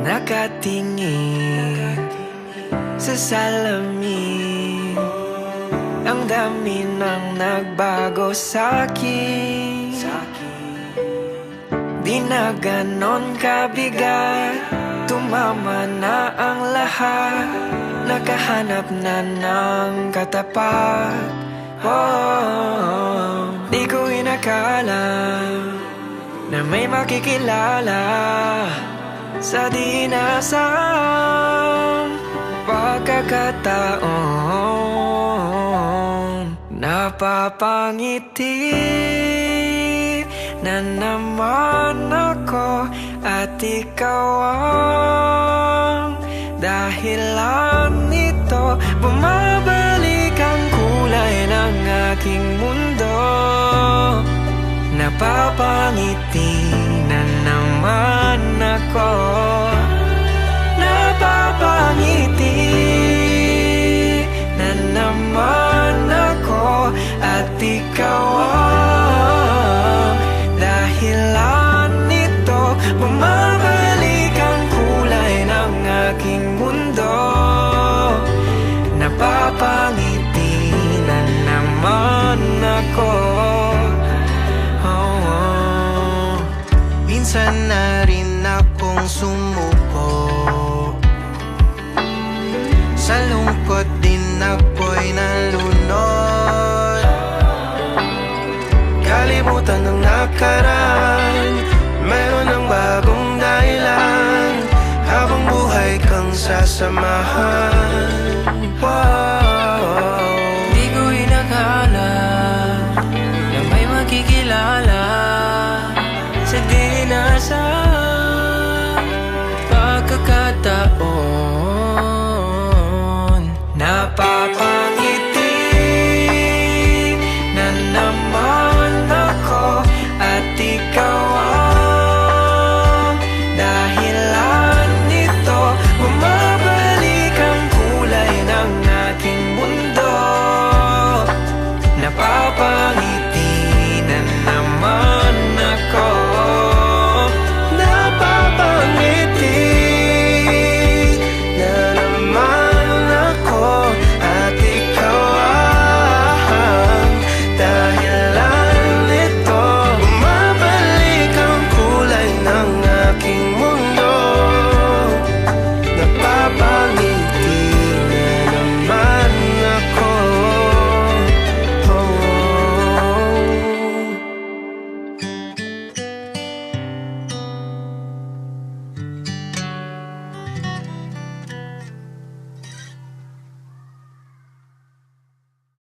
Nakatingin sa salamin, ang dami nang nagbago sa'kin. Di na ganon kabigat, tumama na ang lahat, nakahanap na ng katapat. Di ko inakala na may makikilala sa di nasang pagkakataon. Napapangiti na naman ako at ikaw ang dahilan nito. Bumabalik ang kulay ng aking mundo. Napapangiti na naman ako. Napapangiti na naman ako at ikaw ang dahilan nito. Bumabalik ang kulay ng aking mundo. Napapangiti na naman ako. Minsan na rin akong sumuko, sa lungkot din ako'y nalunod. Kalimutan ng nakaraan, meron ng bagong dahilan, habang buhay kang sasamahan.